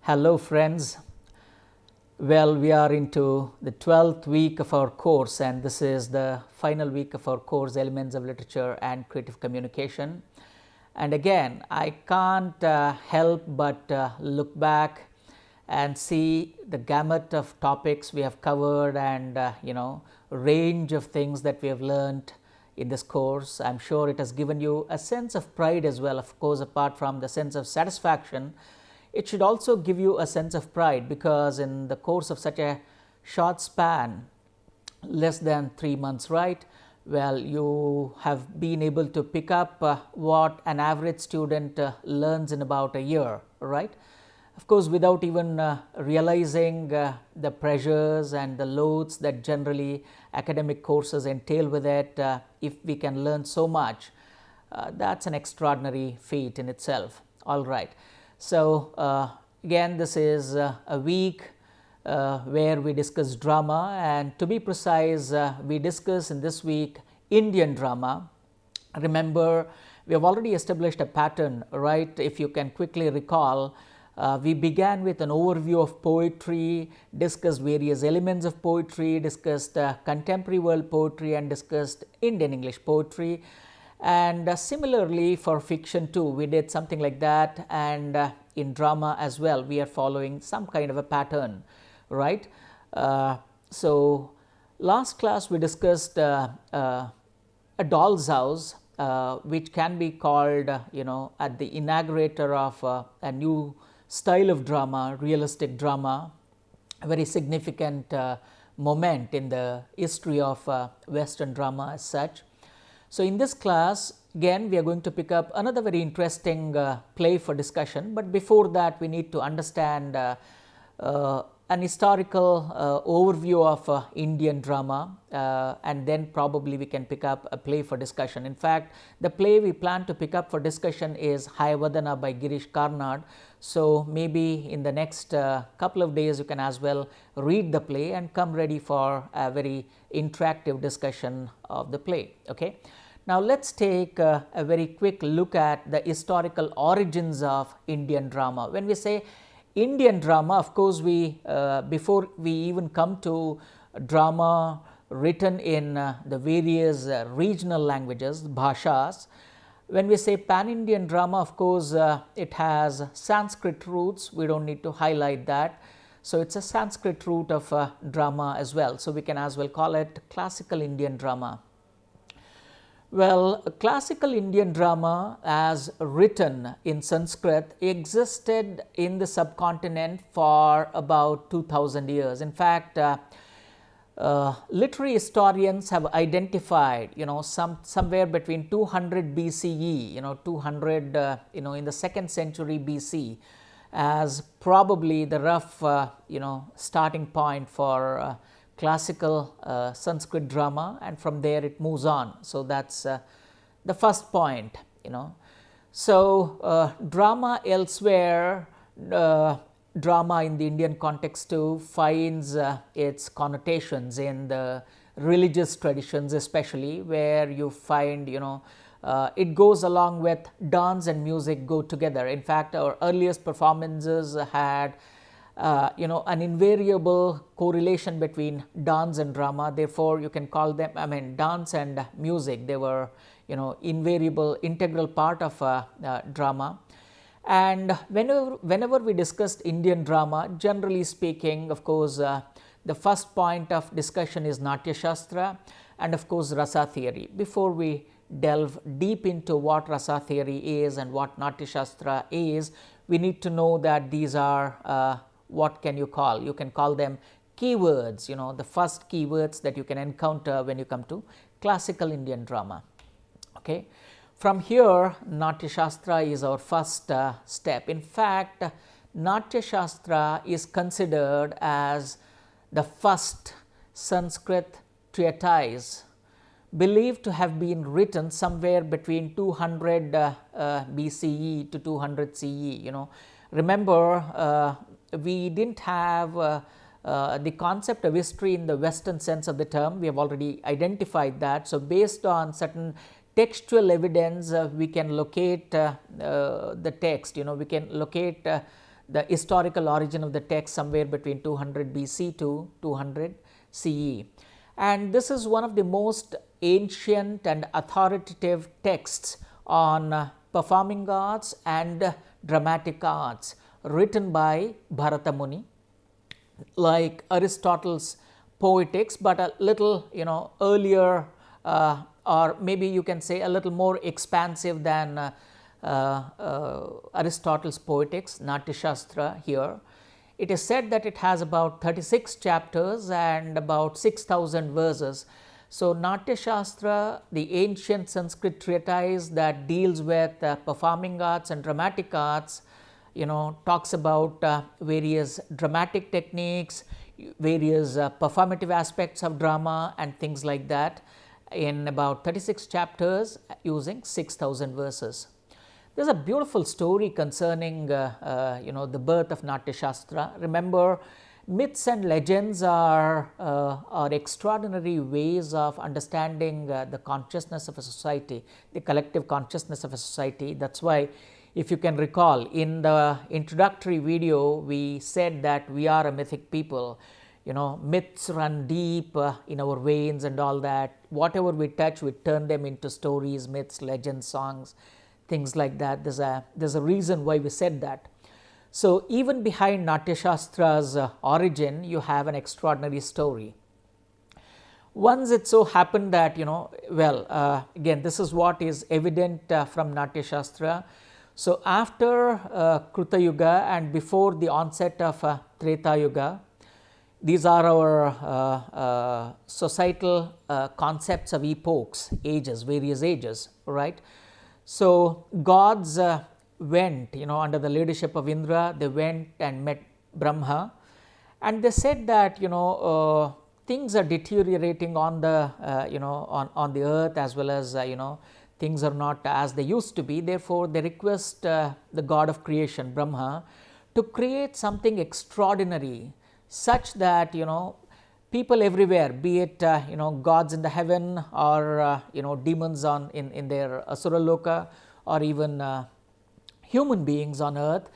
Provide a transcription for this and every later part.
Hello friends. Well, we are into the 12th week of our course, and this is the final week of our course, Elements of Literature and Creative Communication. And again, I can't help but look back and see the gamut of topics we have covered and range of things that we have learned in this course. I'm sure it has given you a sense of pride as well. Of course, apart from the sense of satisfaction, it should also give you a sense of pride, because in the course of such a short span, less than 3 months, right? Well, you have been able to pick up what an average student learns in about a year, right? Of course, without even realizing the pressures and the loads that generally academic courses entail with it, if we can learn so much, that's an extraordinary feat in itself. All right. So, again, this is a week where we discuss drama, and to be precise, we discuss in this week Indian drama. Remember, we have already established a pattern, right? If you can quickly recall, we began with an overview of poetry, discussed various elements of poetry, discussed contemporary world poetry, and discussed Indian English poetry. And similarly for fiction too, we did something like that, and in drama as well, we are following some kind of a pattern, right? So last class we discussed a doll's house, which can be called, at the inaugurator of a new style of drama, realistic drama, a very significant moment in the history of Western drama as such. So in this class, again, we are going to pick up another very interesting play for discussion, but before that we need to understand an historical overview of Indian drama, and then probably we can pick up a play for discussion. In fact, the play we plan to pick up for discussion is Hayavadana by Girish Karnad. So maybe in the next couple of days you can as well read the play and come ready for a very interactive discussion of the play. Okay. Now let's take a very quick look at the historical origins of Indian drama. When we say Indian drama, of course, we before we even come to drama written in the various regional languages, bhashas, when we say pan-Indian drama, of course, it has Sanskrit roots. We don't need to highlight that. So it's a Sanskrit root of drama as well. So we can as well call it classical Indian drama. Well, classical Indian drama as written in Sanskrit existed in the subcontinent for about 2000 years. In fact, literary historians have identified, somewhere between 200 BCE, 200, in the 2nd century BC as probably the rough, starting point for classical Sanskrit drama, and from there it moves on. So that's the first point, So drama elsewhere, drama in the Indian context too finds its connotations in the religious traditions, especially where you find, it goes along with dance and music go together. In fact, our earliest performances had an invariable correlation between dance and drama. Therefore, you can call them, dance and music, they were, invariable, integral part of drama. And whenever we discussed Indian drama, generally speaking, of course, the first point of discussion is Natya Shastra and of course Rasa Theory. Before we delve deep into what Rasa Theory is and what Natya Shastra is, we need to know that these are what can you call? You can call them keywords, the first keywords that you can encounter when you come to classical Indian drama. Okay. From here, Natya Shastra is our first step. In fact, Natya Shastra is considered as the first Sanskrit treatise, believed to have been written somewhere between 200 BCE to 200 CE. Remember, we didn't have the concept of history in the Western sense of the term. We have already identified that. So based on certain textual evidence, we can locate the text, we can locate the historical origin of the text somewhere between 200 BC to 200 CE. And this is one of the most ancient and authoritative texts on performing arts and dramatic arts written by Bharata Muni, like Aristotle's Poetics, but a little earlier, or maybe you can say a little more expansive than Aristotle's Poetics, Natyashastra here. It is said that it has about 36 chapters and about 6,000 verses. So, Natyashastra, the ancient Sanskrit treatise that deals with performing arts and dramatic arts, talks about various dramatic techniques, various performative aspects of drama and things like that in about 36 chapters using 6,000 verses. There is a beautiful story concerning the birth of Natya Shastra. Remember, myths and legends are extraordinary ways of understanding the consciousness of a society, the collective consciousness of a society. That's why, if you can recall, in the introductory video we said that we are a mythic people. Myths run deep in our veins and all that. Whatever we touch, we turn them into stories, myths, legends, songs, things like that. There's a reason why we said that. So, even behind Natya Shastra's origin, you have an extraordinary story. Once it so happened that, again, this is what is evident from Natya Shastra. So, after Kruta Yuga and before the onset of Treta Yuga, these are our societal concepts of epochs, ages, various ages, right? So, gods went, under the leadership of Indra, they went and met Brahma, and they said that, things are deteriorating on the, on the earth, as well as, things are not as they used to be. Therefore, they request the god of creation, Brahma, to create something extraordinary, such that, people everywhere, be it, gods in the heaven or, demons in their Asura Loka, or even human beings on earth,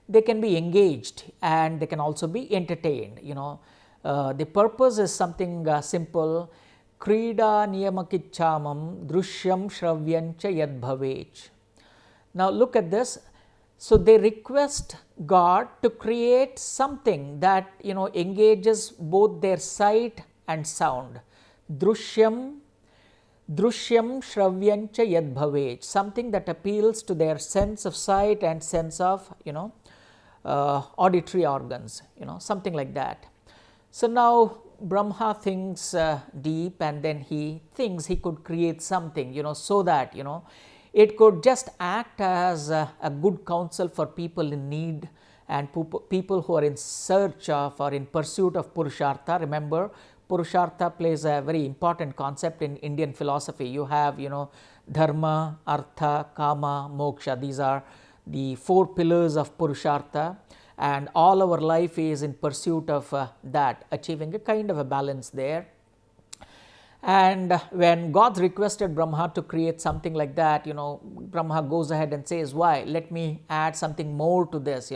they can be engaged and they can also be entertained. The purpose is something simple. Krida niyamakichamam drushyam shravyancha yad bhavech. Now look at this. So, they request God to create something that engages both their sight and sound. Drushyam shravyancha yad bhavech, something that appeals to their sense of sight and sense of auditory organs, something like that. So, now Brahma thinks deep, and then he thinks he could create something so that it could just act as a good counsel for people in need and people who are in search of or in pursuit of Purushartha. Remember, Purushartha plays a very important concept in Indian philosophy. You have Dharma, Artha, Kama, Moksha. These are the 4 pillars of Purushartha, and all our life is in pursuit of that, achieving a kind of a balance there. And when God requested Brahma to create something like that, Brahma goes ahead and says, why? Let me add something more to this,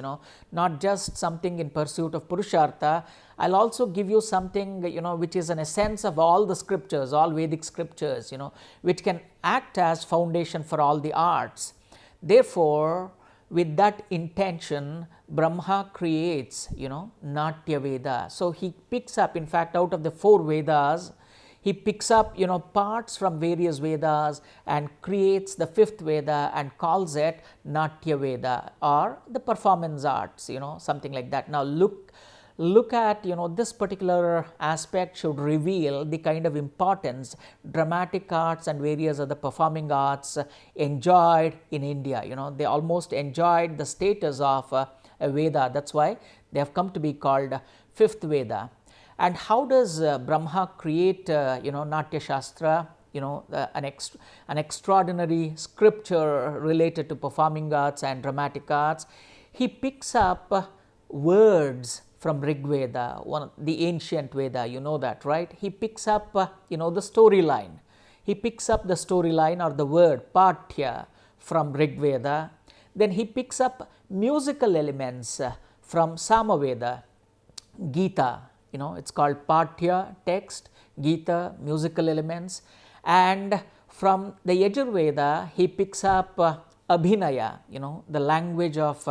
not just something in pursuit of Purushartha. I'll also give you something, which is an essence of all the scriptures, all Vedic scriptures, which can act as foundation for all the arts. Therefore, with that intention, Brahma creates, Natya Veda. So, he picks up, in fact, out of the 4 Vedas, he picks up parts from various Vedas and creates the 5th Veda and calls it Natya Veda, or the performance arts, something like that. Now look at this particular aspect should reveal the kind of importance dramatic arts and various other performing arts enjoyed in India. They almost enjoyed the status of a Veda. That's why they have come to be called 5th Veda. And how does Brahma create, Natya Shastra, an extraordinary scripture related to performing arts and dramatic arts? He picks up words from Rig Veda, the ancient Veda, that, right? He picks up, the storyline. He picks up the storyline or the word Pathya from Rig Veda. Then he picks up musical elements from Samaveda, Gita, it's called Pathya, text, Gita, musical elements, and from the Yajurveda he picks up Abhinaya, the language of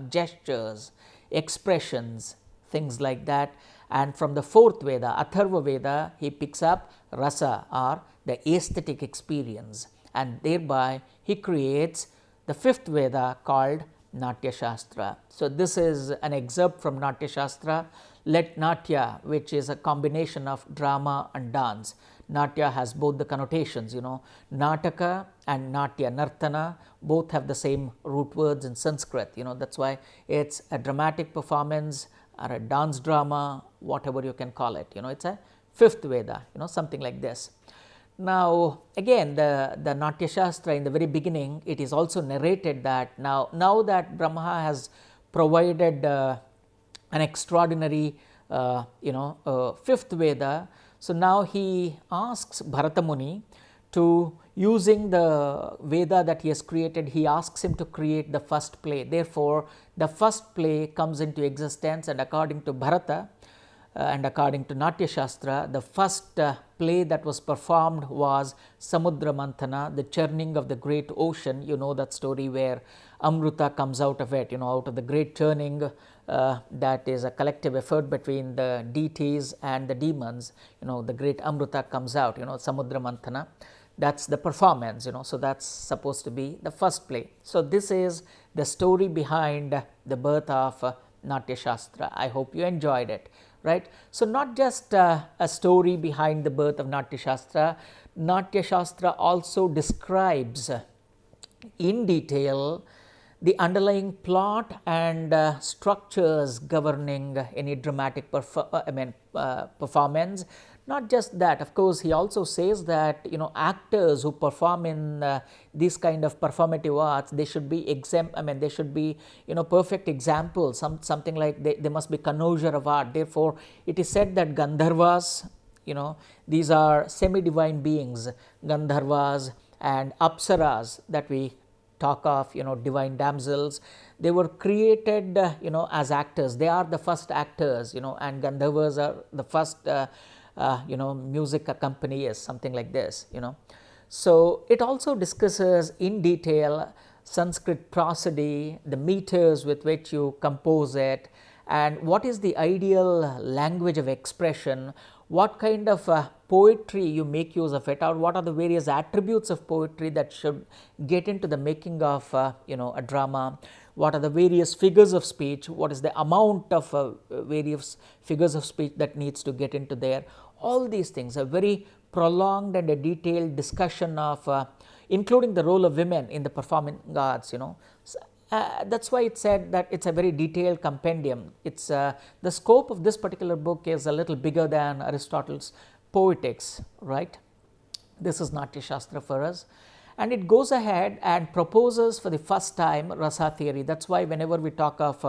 gestures, expressions, things like that. And from the fourth Veda, Atharva Veda, he picks up Rasa, or the aesthetic experience, and thereby he creates the fifth Veda called Natya Shastra. So, this is an excerpt from Natya Shastra. Let Natya, which is a combination of drama and dance. Natya has both the connotations, Nataka and Natya, Nartana, both have the same root words in Sanskrit, that's why it's a dramatic performance or a dance drama, whatever you can call it, it's a fifth Veda, something like this. Now, again, the Natya Shastra, in the very beginning, it is also narrated that now that Brahma has provided an extraordinary, fifth Veda, so now he asks Bharata Muni to, using the Veda that he has created, he asks him to create the first play. Therefore, the first play comes into existence, and according to Bharata, and according to Natya Shastra, the first play that was performed was Samudra Manthana, the churning of the great ocean. You know that story where Amrita comes out of it, out of the great churning that is a collective effort between the deities and the demons. The great Amrita comes out, Samudra Manthana. That's the performance, so that's supposed to be the first play. So, this is the story behind the birth of Natya Shastra. I hope you enjoyed it. Right. So, not just a story behind the birth of Natya Shastra, Natya Shastra also describes in detail the underlying plot and structures governing any dramatic performance. Not just that, of course, he also says that actors who perform in these kind of performative arts, they should be they should be perfect examples, something like they must be connoisseur of art. Therefore, it is said that Gandharvas, these are semi-divine beings, Gandharvas and Apsaras that we talk of, divine damsels, they were created as actors. They are the first actors, and Gandharvas are the first music accompaniers, something like this, So, it also discusses in detail Sanskrit prosody, the meters with which you compose it, and what is the ideal language of expression, what kind of poetry you make use of it, or what are the various attributes of poetry that should get into the making of a drama, what are the various figures of speech, what is the amount of various figures of speech that needs to get into there. All these things, a very prolonged and a detailed discussion of including the role of women in the performing arts, So, that's why it said that it's a very detailed compendium. It's the scope of this particular book is a little bigger than Aristotle's Poetics, right? This is Natya Shastra for us. And it goes ahead and proposes for the first time Rasa Theory. That's why whenever we talk of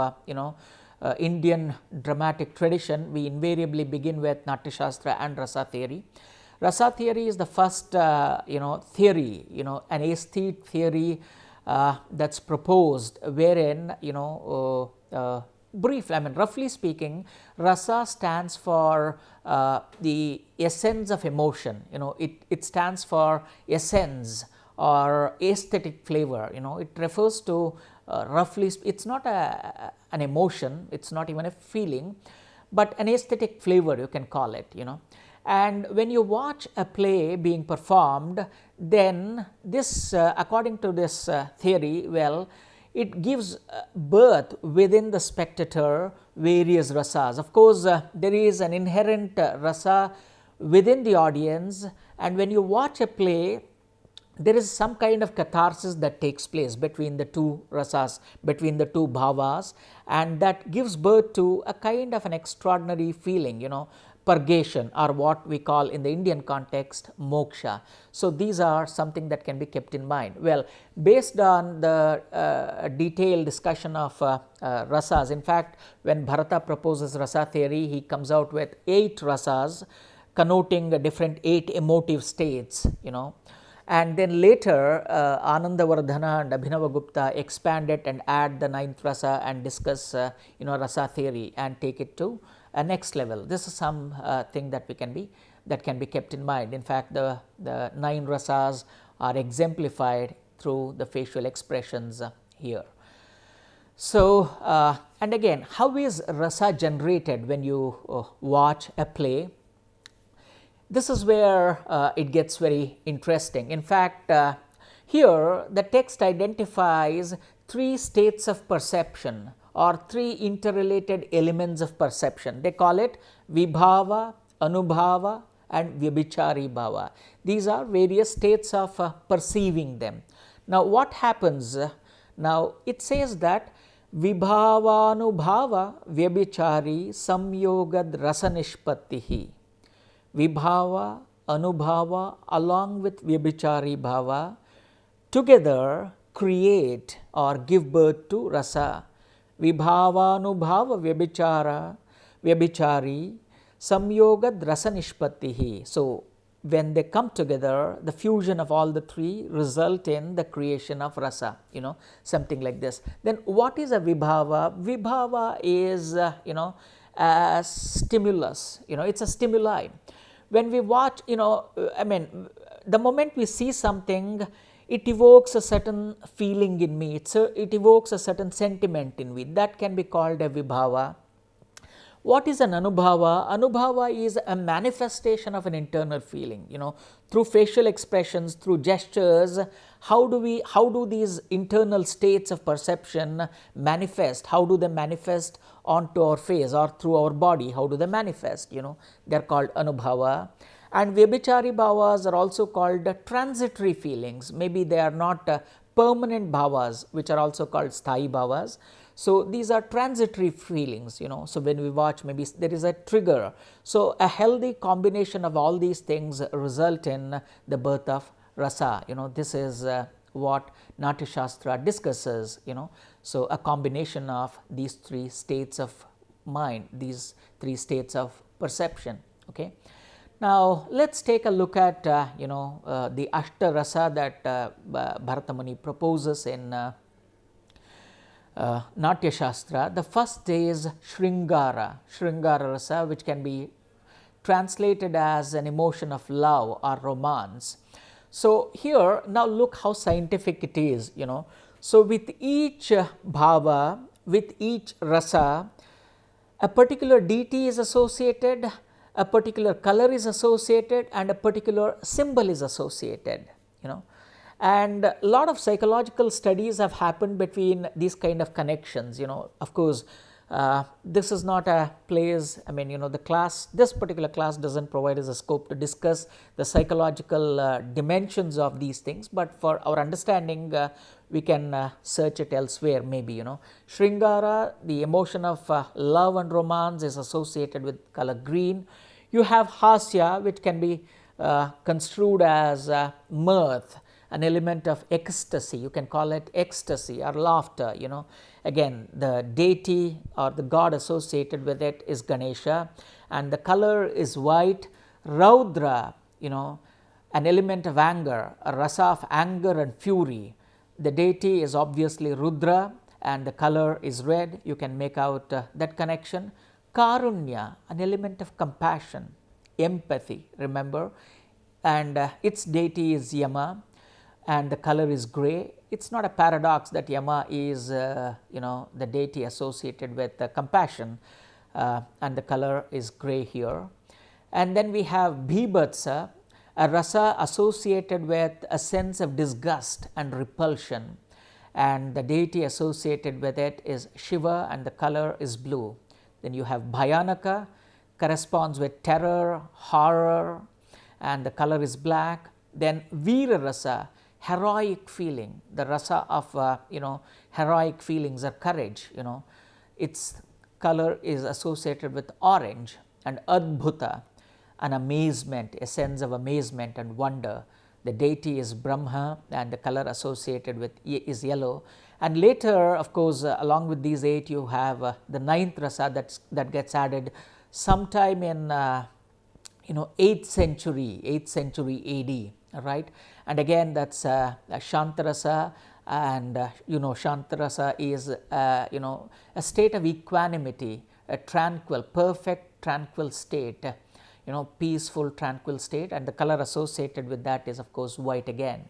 Indian dramatic tradition, we invariably begin with Natya Shastra and Rasa Theory. Rasa Theory is the first theory, an aesthete theory that's proposed, wherein roughly speaking, Rasa stands for the essence of emotion. It stands for essence or aesthetic flavor. It refers to roughly, it's not an emotion, it's not even a feeling, but an aesthetic flavor, you can call it. And when you watch a play being performed, then this, according to this theory, it gives birth within the spectator various rasas. Of course, there is an inherent rasa within the audience, and when you watch a play, there is some kind of catharsis that takes place between the two rasas, between the two bhavas, and that gives birth to a kind of an extraordinary feeling, purgation, or what we call in the Indian context moksha. So, these are something that can be kept in mind. Well, based on the detailed discussion of rasas, in fact, when Bharata proposes Rasa Theory, he comes out with 8 rasas connoting different 8 emotive states, and then later Anandavardhana and Abhinavagupta expand it and add the ninth rasa and discuss rasa theory and take it to a next level. This is some thing that can be kept in mind. In fact, the 9 rasas are exemplified through the facial expressions here. So, and again, how is rasa generated when you watch a play? This is where it gets very interesting. In fact, here the text identifies 3 states of perception or 3 interrelated elements of perception. They call it vibhava, anubhava and vyabhichari bhava. These are various states of perceiving them. Now, what happens? Now, it says that vibhavanubhava vyabhichari samyogad rasanishpattihi. Vibhava, anubhava along with vyabhichari bhava together create or give birth to rasa. Vibhava, anubhava, vyabhichari, samyogad rasanishpattihi. So, when they come together, the fusion of all the 3 result in the creation of rasa, something like this. Then what is a vibhava? Vibhava is, a stimulus, it's a stimuli. When we watch, the moment we see something, it evokes a certain feeling in me, it evokes a certain sentiment in me. That can be called a vibhava. What is an anubhava? Anubhava is a manifestation of an internal feeling, through facial expressions, through gestures. How do these internal states of perception manifest? How do they manifest onto our face or through our body? How do they manifest? They are called anubhava. And vyabhichari bhavas are also called transitory feelings. Maybe they are not permanent bhavas, which are also called sthayi bhavas. So, these are transitory feelings, So, when we watch, maybe there is a trigger. So, a healthy combination of all these things result in the birth of rasa. This is what Natyashastra discusses, So, a combination of these 3 states of mind, these 3 states of perception. Okay. Now, let us take a look at the Ashta Rasa that Bharata Muni proposes in Natya Shastra. The first is Shringara Rasa, which can be translated as an emotion of love or romance. So, here now look how scientific it is, So, with each bhava, with each rasa, a particular deity is associated, a particular color is associated and a particular symbol is associated, And a lot of psychological studies have happened between these kind of connections, Of course, this is not a place, the class, this particular class doesn't provide us a scope to discuss the psychological dimensions of these things, but for our understanding, we can search it elsewhere maybe, Shringara, the emotion of love and romance is associated with color green. You have Hasya, which can be construed as mirth, an element of ecstasy, you can call it ecstasy or laughter, Again, the deity or the god associated with it is Ganesha, and the color is white. Raudra, an element of anger, a rasa of anger and fury. The deity is obviously Rudra and the color is red, you can make out that connection. Karunya, an element of compassion, empathy, remember, and its deity is Yama and the color is grey. It's not a paradox that Yama is the deity associated with compassion, and the color is grey here. And then we have Bhibhatsa, a rasa associated with a sense of disgust and repulsion, and the deity associated with it is Shiva and the color is blue. Then you have Bhayanaka, corresponds with terror, horror, and the color is black. Then Veera rasa, heroic feeling, the rasa of heroic feelings or courage, its color is associated with orange. And Adbhuta, an amazement, a sense of amazement and wonder, the deity is Brahma and the color associated with is yellow. And later, of course, along with these 8 you have the 9th rasa that gets added sometime in 8th century AD. right? And again, that's Shantarasa, and Shantarasa is a state of equanimity, a tranquil, perfect tranquil state, peaceful tranquil state, and the color associated with that is of course white again,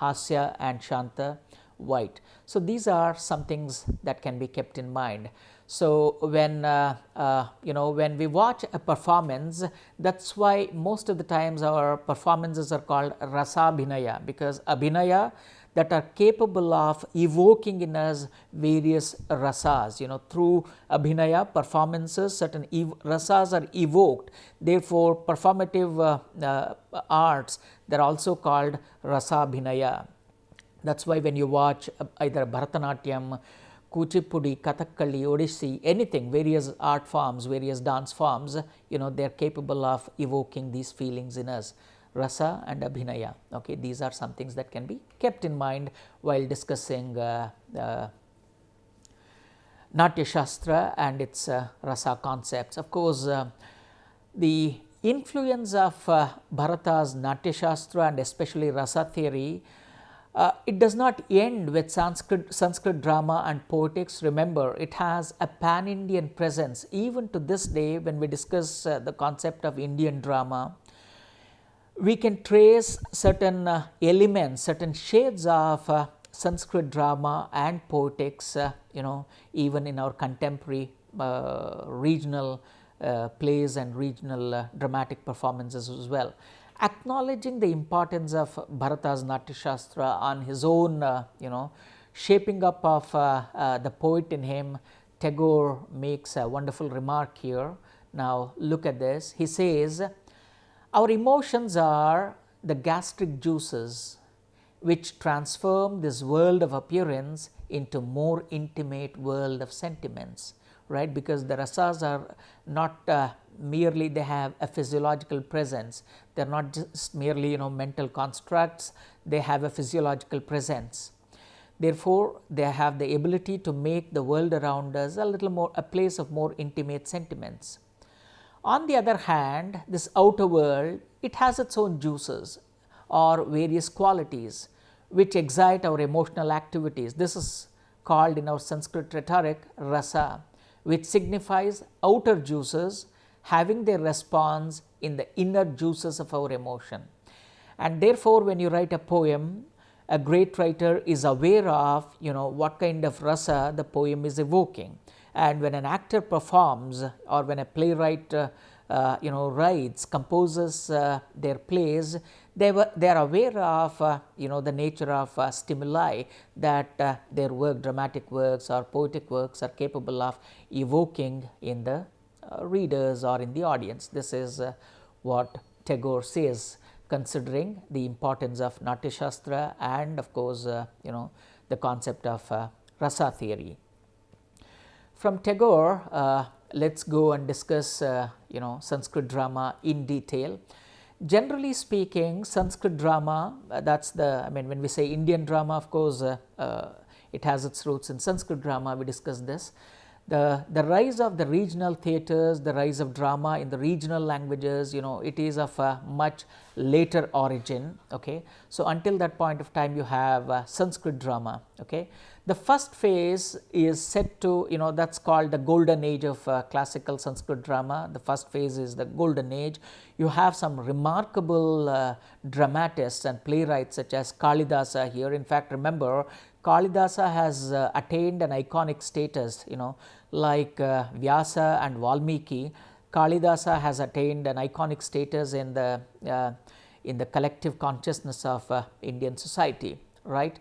Hasya and Shanta, white. So these are some things that can be kept in mind. So when when we watch a performance, that's why most of the times our performances are called Rasa Abhinaya, because Abhinaya that are capable of evoking in us various rasas. Through Abhinaya performances, certain rasas are evoked. Therefore, performative arts, they are also called Rasa Abhinaya. That's why when you watch either Bharatanatyam, Kuchipudi, Kathakali, Odissi, anything, various art forms, various dance forms, they are capable of evoking these feelings in us. Rasa and Abhinaya. Okay, these are some things that can be kept in mind while discussing Natya Shastra and its rasa concepts. Of course, the influence of Bharata's Natya Shastra and especially Rasa Theory, it does not end with Sanskrit drama and poetics. Remember, it has a pan-Indian presence. Even to this day, when we discuss the concept of Indian drama, we can trace certain elements, certain shades of Sanskrit drama and poetics, even in our contemporary regional plays and regional dramatic performances as well. Acknowledging the importance of Bharata's Natya Shastra on his own, shaping up of the poet in him, Tagore makes a wonderful remark here. Now look at this. He says, our emotions are the gastric juices which transform this world of appearance into more intimate world of sentiments, right? Because the rasas are not merely they have a physiological presence. They are not just merely mental constructs. They have a physiological presence. Therefore, they have the ability to make the world around us a place of more intimate sentiments. On the other hand, this outer world, it has its own juices or various qualities which excite our emotional activities. This is called in our Sanskrit rhetoric rasa, which signifies outer juices having their response in the inner juices of our emotion. And therefore, when you write a poem, a great writer is aware of what kind of rasa the poem is evoking. And when an actor performs or when a playwright writes, composes their plays, they are aware of the nature of stimuli that their work, dramatic works or poetic works, are capable of evoking in the readers or in the audience. This is what Tagore says, considering the importance of Natya Shastra and of course the concept of Rasa Theory. From Tagore, let's go and discuss Sanskrit drama in detail. Generally speaking, Sanskrit drama, when we say Indian drama, of course it has its roots in Sanskrit drama. We discussed this. The rise of the regional theatres, the rise of drama in the regional languages, it is of a much later origin. Okay, so until that point of time, you have Sanskrit drama. Okay, the first phase is set to that's called the golden age of classical Sanskrit drama. The first phase is the golden age. You have some remarkable dramatists and playwrights such as Kalidasa here. In fact, remember, Kalidasa has attained an iconic status, like Vyasa and Valmiki. Kalidasa has attained an iconic status in the collective consciousness of Indian society, right?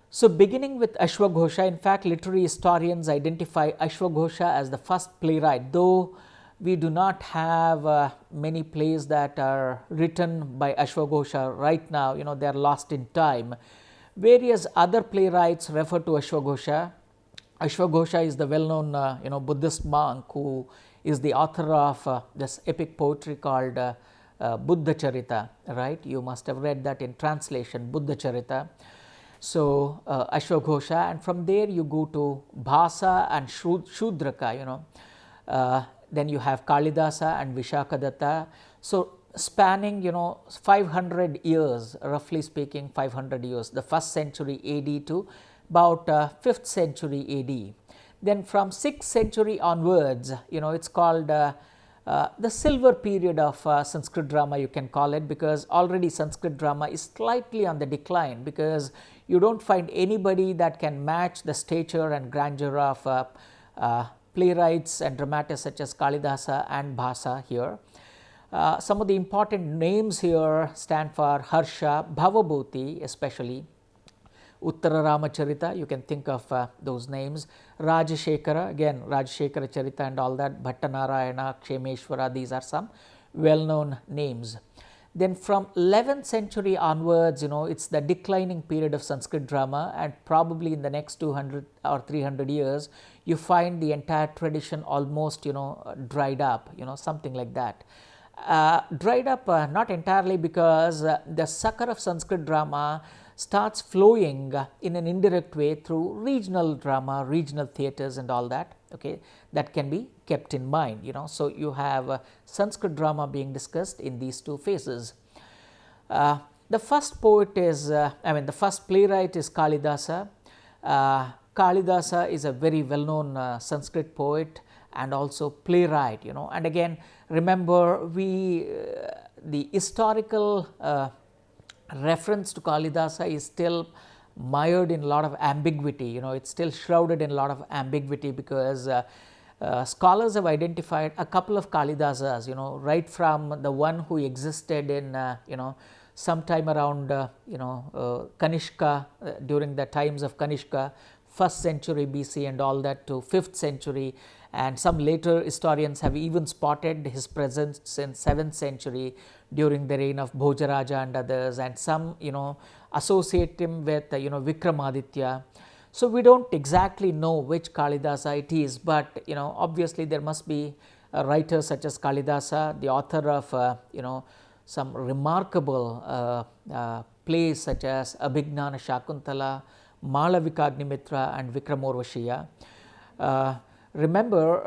So, beginning with Ashwaghosha, in fact, literary historians identify Ashwaghosha as the first playwright, though we do not have many plays that are written by Ashwaghosha right now, they are lost in time. Various other playwrights refer to Ashwaghosha. Ashwaghosha is the well-known Buddhist monk who is the author of this epic poetry called Buddha Charita, right? You must have read that in translation, Buddha Charita. So, Ashwaghosha, and from there you go to Bhasa and Shudraka, then you have Kalidasa and Vishakadatta. So, spanning 500 years, roughly speaking 500 years, the 1st century AD to about 5th century AD. Then from 6th century onwards, it's called the silver period of Sanskrit drama, you can call it, because already Sanskrit drama is slightly on the decline, because you don't find anybody that can match the stature and grandeur of playwrights and dramatists such as Kalidasa and Bhasa here. Some of the important names here stand for Harsha, Bhavabhuti especially, Uttara Ramacharita, you can think of those names, Rajashekara, again Rajashekara Charita and all that, Bhattanarayana, Kshemeshwara, these are some well known names. Then from 11th century onwards, it's the declining period of Sanskrit drama, and probably in the next 200 or 300 years, you find the entire tradition almost, dried up, something like that. Dried up not entirely, because the sucker of Sanskrit drama starts flowing in an indirect way through regional drama, regional theatres and all that, okay, that can be kept in mind, So you have Sanskrit drama being discussed in these two phases. The first poet is, the first playwright is Kalidasa. Kalidasa is a very well known Sanskrit poet and also playwright, and again remember the historical reference to Kalidasa is still mired in a lot of ambiguity, it's still shrouded in a lot of ambiguity, because scholars have identified a couple of Kalidasas, right from the one who existed in sometime around Kanishka, during the times of Kanishka, 1st century BC and all that, to 5th century, and some later historians have even spotted his presence in 7th century during the reign of Bhojaraja and others, and some associate him with Vikramaditya. So we don't exactly know which Kalidasa it is, but obviously there must be a writer such as Kalidasa, the author of some remarkable plays such as Abhijnanasakuntalam, Malavikagnimitra and Vikramorvashiya. Remember,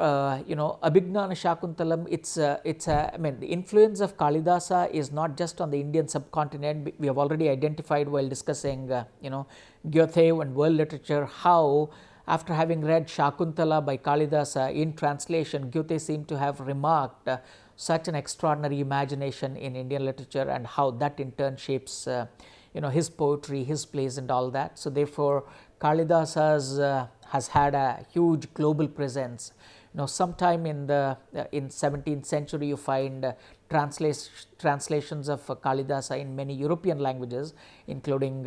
Abhijnanasakuntalam, the influence of Kalidasa is not just on the Indian subcontinent. We have already identified while discussing, Goethe and world literature, how after having read Shakuntala by Kalidasa in translation, Goethe seemed to have remarked such an extraordinary imagination in Indian literature, and how that in turn shapes, his poetry, his plays and all that. So therefore, Kalidasa has had a huge global presence. Sometime in 17th century, you find translations of Kalidasa in many European languages, including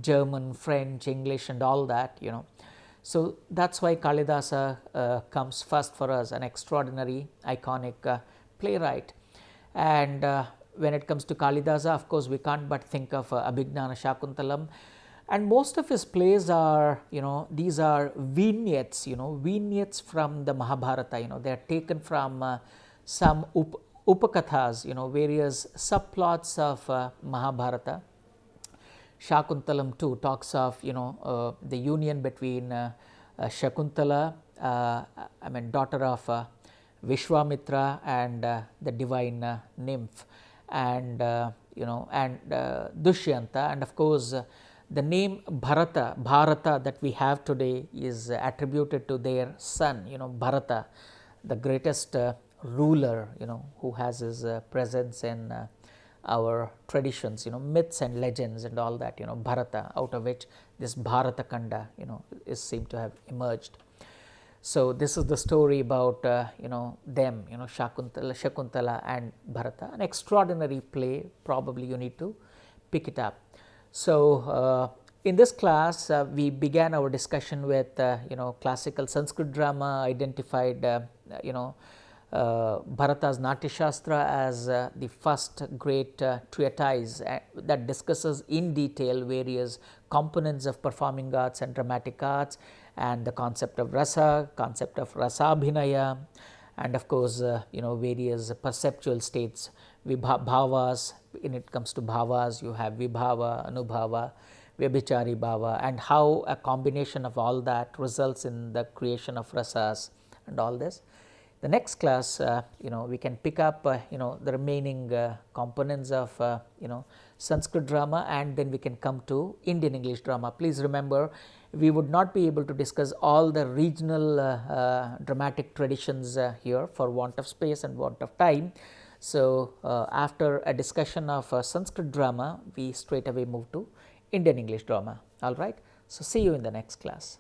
German, French, English, and all that. So that's why Kalidasa comes first for us, an extraordinary, iconic playwright. And when it comes to Kalidasa, of course, we can't but think of Abhijnanasakuntalam. And most of his plays are, these are vignettes, vignettes from the Mahabharata, they are taken from some upakathas, various subplots of Mahabharata. Shakuntalam too talks of, the union between Shakuntala, daughter of Vishwamitra, and the divine nymph, and, Dushyanta, and of course, the name Bharata that we have today is attributed to their son, Bharata, the greatest ruler, who has his presence in our traditions, myths and legends and all that, Bharata, out of which this Bharata Kanda, is seemed to have emerged. So this is the story about, them, Shakuntala and Bharata, an extraordinary play, probably you need to pick it up. So in this class, we began our discussion with, classical Sanskrit drama, identified, Bharata's Natyashastra as the first great treatise that discusses in detail various components of performing arts and dramatic arts, and the concept of rasa, concept of rasabhinaya, and of course, various perceptual states, bhavas. When it comes to bhavas, you have vibhava, anubhava, vyabhichari bhava, and how a combination of all that results in the creation of rasas and all this. the next class, we can pick up, the remaining components of, Sanskrit drama, and then we can come to Indian English drama. Please remember, we would not be able to discuss all the regional dramatic traditions here for want of space and want of time. So, after a discussion of Sanskrit drama, we straight away move to Indian English drama. All right. So, see you in the next class.